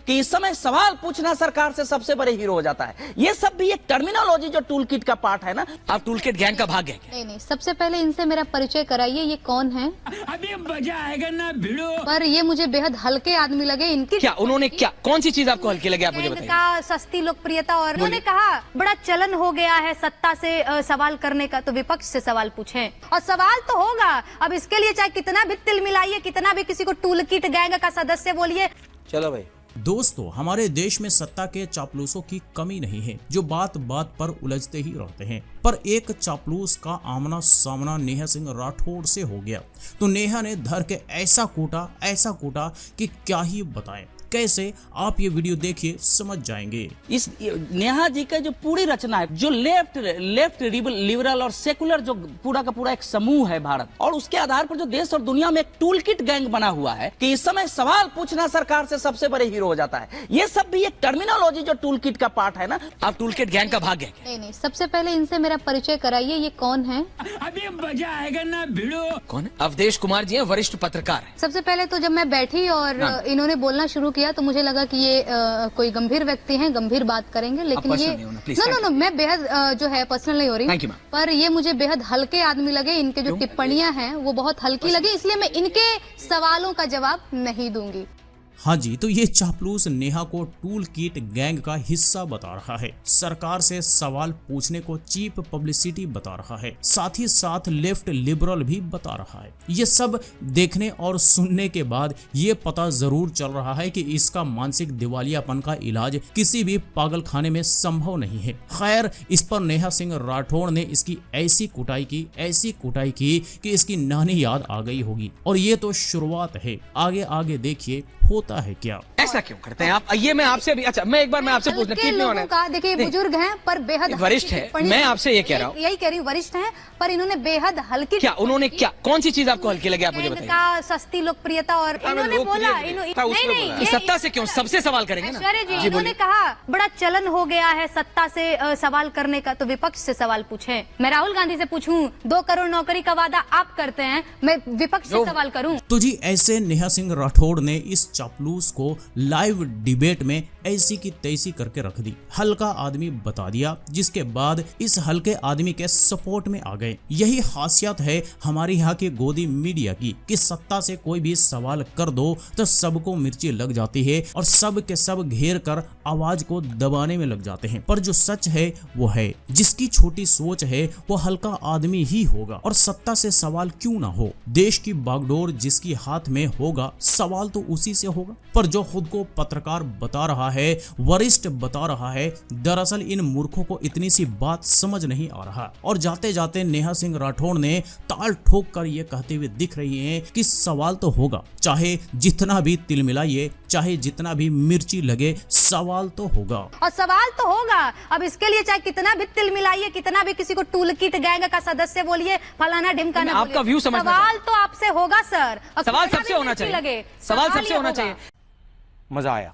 कि इस समय सवाल पूछना सरकार से सबसे बड़े हीरो हो जाता है। ये सब भी एक टर्मिनोलॉजी जो टूल किट का पार्ट है ना। आप टूल किट गैंग का भाग गए क्या? नहीं, सबसे पहले इनसे मेरा परिचय कराइए, ये कौन है? अभी मजा आएगा ना भिड़ो। पर ये मुझे बेहद हल्के आदमी लगे। इनकी क्या उन्होंने क्या कौन सी चीज आपको हल्की लगी, आप मुझे बताइए। का सस्ती लोकप्रियता, और उन्होंने कहा बड़ा चलन हो गया है सत्ता से सवाल करने का, तो विपक्ष से सवाल पूछें। और सवाल तो होगा, अब इसके लिए चाहे कितना भी तिल मिलाइए, कितना भी किसी को टूल किट गैंग का सदस्य बोलिए। चलो भाई दोस्तों, हमारे देश में सत्ता के चापलूसों की कमी नहीं है जो बात बात पर उलझते ही रहते हैं। पर एक चापलूस का आमना सामना नेहा सिंह राठौड़ से हो गया तो नेहा ने धर के ऐसा कूटा कि क्या ही बताएं। कैसे, आप ये वीडियो देखिए समझ जाएंगे। इस नेहा जी का जो पूरी रचना है, जो लेफ्ट लिबरल और सेकुलर जो पूरा का पूरा एक समूह है भारत, और उसके आधार पर जो देश और दुनिया में एक टूल किट गैंग बना हुआ है कि इस समय सवाल पूछना सरकार से सबसे बड़े हीरो हो जाता है। ये सब भी एक टर्मिनोलॉजी जो टूल किट का पार्ट है ना। आप टूल किट गैंग का भाग गए क्या? नहीं, सबसे पहले इनसे मेरा परिचय कराइए, ये कौन है? अभी मजा आएगा ना भिड़ो। कौन है? अवधेश कुमार जी हैं, वरिष्ठ पत्रकार हैं। सबसे पहले तो जब मैं बैठी और इन्होंने बोलना शुरू किया तो मुझे लगा कि ये कोई गंभीर व्यक्ति हैं, गंभीर बात करेंगे, लेकिन ये नो, मैं बेहद जो है पर्सनल नहीं हो रही, पर ये मुझे बेहद हल्के आदमी लगे। इनके जो टिप्पणियां हैं वो बहुत हल्की लगी, इसलिए मैं इनके सवालों का जवाब नहीं दूंगी। हाँ जी, तो ये चापलूस नेहा को टूल किट गैंग का हिस्सा बता रहा है, सरकार से सवाल पूछने को चीप पब्लिसिटी बता रहा है, साथ ही साथ लेफ्ट लिबरल भी बता रहा है। ये सब देखने और सुनने के बाद ये पता जरूर चल रहा है कि इसका मानसिक दिवालियापन का इलाज किसी भी पागल खाने में संभव नहीं है। खैर, इस पर नेहा सिंह राठौड़ ने इसकी ऐसी कुटाई की कि इसकी नानी याद आ गई होगी। और ये तो शुरुआत है, आगे देखिए होता है क्या। ऐसा क्यों करते हैं आप? ये मैं आपसे भी, अच्छा मैं एक बार मैं आपसे पूछना, देखिए बुजुर्ग हैं पर बेहद वरिष्ठ है, मैं आपसे ये कह रहा हूँ, यही कह रही हूँ, वरिष्ठ हैं पर इन्होंने बेहद हल्की। क्या उन्होंने क्या कौन सी चीज आपको हल्की लगी, आप मुझे बताइए। का सस्ती लोकप्रियता, और इन्होंने बोला नहीं, सत्ता से क्यों, सबसे सवाल करेंगे ना। जी, इन्होंने कहा बड़ा चलन हो गया है सत्ता से सवाल करने का, तो विपक्ष से सवाल पूछें। मैं राहुल गांधी से पूछूं 2 करोड़ नौकरी का वादा आप करते हैं, मैं विपक्ष से सवाल करूं? तो जी, ऐसे नेहा सिंह राठौड़ ने इस चापलूस को लाइव डिबेट में ऐसी की तैसी करके रख दी, हल्का आदमी बता दिया, जिसके बाद इस हल्के आदमी के सपोर्ट में आ गए। यही खासियत है हमारे यहाँ के गोदी मीडिया की कि सत्ता से कोई भी सवाल कर दो तो सबको मिर्ची लग जाती है और सब के सब घेर कर आवाज को दबाने में लग जाते हैं। पर जो सच है वो है, जिसकी छोटी सोच है वो हल्का आदमी ही होगा। और सत्ता से सवाल क्यों ना हो, देश की बागडोर जिसकी हाथ में होगा, सवाल तो उसी से होगा। पर जो खुद को पत्रकार बता रहा है, वरिष्ठ बता रहा है, दरअसल इन मूर्खों को इतनी सी बात समझ नहीं आ रहा। और जाते जाते नेहा सिंह राठौड़ ने ताल ठोक कर ये कहते हुए दिख रही हैं कि सवाल तो होगा, चाहे जितना भी तिल मिलाइए, चाहे जितना भी मिर्ची लगे, सवाल तो होगा। और सवाल तो होगा, अब इसके लिए चाहे कितना भी तिल मिलाइए, कितना भी किसी को टूल किट गैंग का सदस्य बोलिए, फलाना ढिमकाना, आपका व्यू समझना, सवाल तो आपसे होगा सर। सवाल सबसे होना चाहिए, सवाल सबसे होना चाहिए। मजा आया।